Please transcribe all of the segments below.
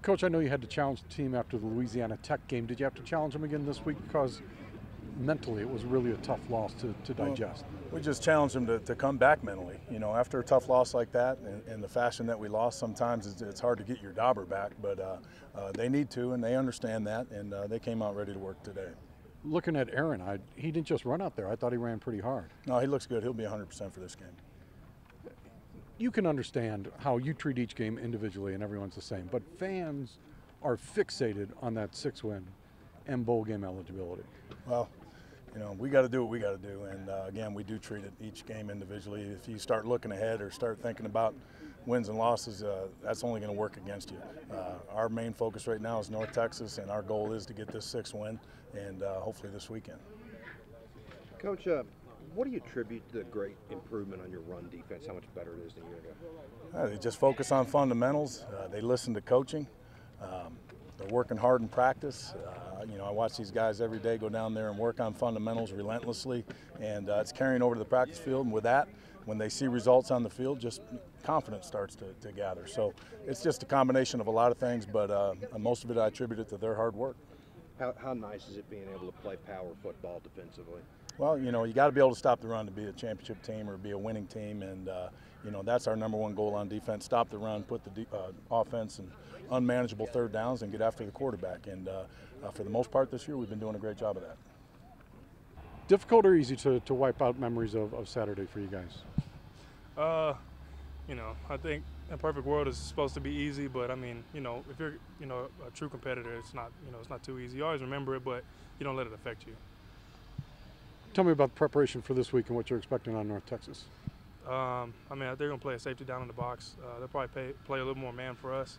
Coach, I know you had to challenge the team after the Louisiana Tech game. Did you have to challenge them again this week? Because mentally it was really a tough loss to digest. We just challenged them to come back mentally. You know, after a tough loss like that, in the fashion that we lost, sometimes it's hard to get your dauber back, but they need to, and they understand that, and they came out ready to work today. Looking at Aaron, he didn't just run out there. I thought he ran pretty hard. No, he looks good. He'll be 100% for this game. You can understand how you treat each game individually and everyone's the same, but fans are fixated on that 6-win and bowl game eligibility. Well, you know, we got to do what we got to do, and again, we do treat it each game individually. If you start looking ahead or start thinking about wins and losses, that's only going to work against you. Our main focus right now is North Texas, and our goal is to get this 6th win, and hopefully this weekend. Coach, what do you attribute to the great improvement on your run defense, how much better it is than a year ago? They just focus on fundamentals. They listen to coaching. They're working hard in practice. You know, I watch these guys every day go down there and work on fundamentals relentlessly, and it's carrying over to the practice field. And with that, when they see results on the field, just confidence starts to gather. So it's just a combination of a lot of things, but most of it I attribute it to their hard work. How nice is it being able to play power football defensively? Well, you know, you got to be able to stop the run to be a championship team or be a winning team, and you know, that's our #1 goal on defense: stop the run, put the offense in unmanageable 3rd downs, and get after the quarterback. And for the most part this year, we've been doing a great job of that. Difficult or easy to wipe out memories of Saturday for you guys? You know, I think in a perfect world it's supposed to be easy, but I mean, you know, if you're, you know, a true competitor, it's not, you know, it's not too easy. You always remember it, but you don't let it affect you. Tell me about the preparation for this week and what you're expecting on North Texas. I mean, they're going to play a safety down in the box. They'll probably play a little more man for us,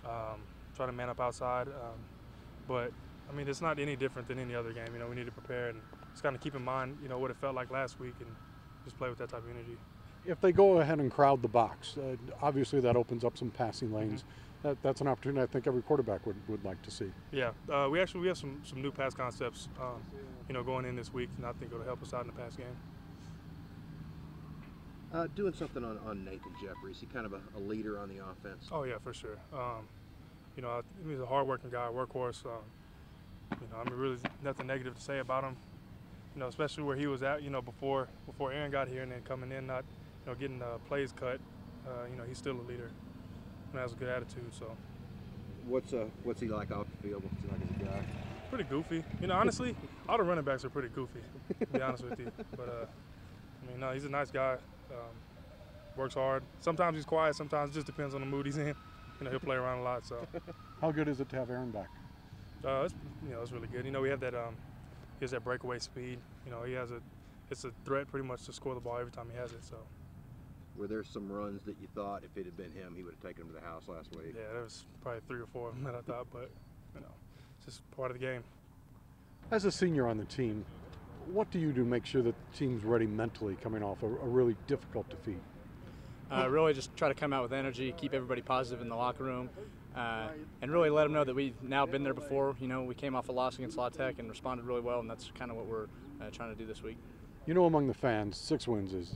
try to man up outside. But, I mean, it's not any different than any other game. You know, we need to prepare and just kind of keep in mind, you know, what it felt like last week and just play with that type of energy. If they go ahead and crowd the box, obviously that opens up some passing lanes. That's an opportunity I think every quarterback would like to see. Yeah, we have some new pass concepts, you know, going in this week, and I think it'll help us out in the pass game. Doing something on Nathan Jeffries, he kind of a leader on the offense. Oh yeah, for sure. You know, he's a hard-working guy, workhorse. You know, I mean, really nothing negative to say about him. You know, especially where he was at. You know, before Aaron got here, and then coming in, not, you know, getting plays cut. You know, he's still a leader and has a good attitude. So. What's he like off the field? What's he like as a guy? Pretty goofy. You know, honestly, all the running backs are pretty goofy, to be honest with you. But I mean, no, he's a nice guy. Works hard. Sometimes he's quiet. Sometimes it just depends on the mood he's in. You know, he'll play around a lot. So. How good is it to have Aaron back? It's, you know, it's really good. You know, we have that. He has that breakaway speed. You know, it's a threat pretty much to score the ball every time he has it. So. Were there some runs that you thought if it had been him, he would have taken them to the house last week? Yeah, there was probably 3 or 4 of them that I thought, but you know, it's just part of the game. As a senior on the team, what do you do to make sure that the team's ready mentally coming off a really difficult defeat? Really just try to come out with energy, keep everybody positive in the locker room, and really let them know that we've now been there before. You know, we came off a loss against La Tech and responded really well, and that's kind of what we're trying to do this week. You know, among the fans, 6 wins is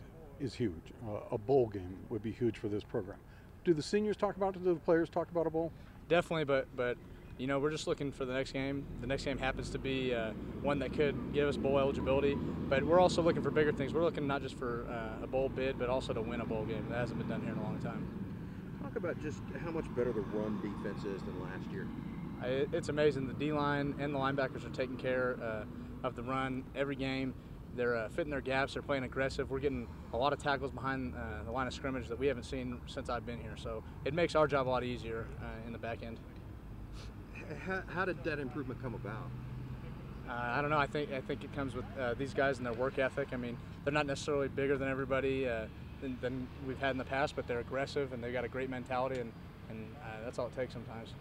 huge. A bowl game would be huge for this program. Do the seniors talk about it? Do the players talk about a bowl? Definitely, but you know, we're just looking for the next game. The next game happens to be one that could give us bowl eligibility, but we're also looking for bigger things. We're looking not just for a bowl bid, but also to win a bowl game. That hasn't been done here in a long time. Talk about just how much better the run defense is than last year. It's amazing. The D-line and the linebackers are taking care of the run every game. They're fitting their gaps. They're playing aggressive. We're getting a lot of tackles behind the line of scrimmage that we haven't seen since I've been here. So it makes our job a lot easier in the back end. How did that improvement come about? I don't know. I think it comes with these guys and their work ethic. I mean, they're not necessarily bigger than everybody than we've had in the past, but they're aggressive and they've got a great mentality, and that's all it takes sometimes.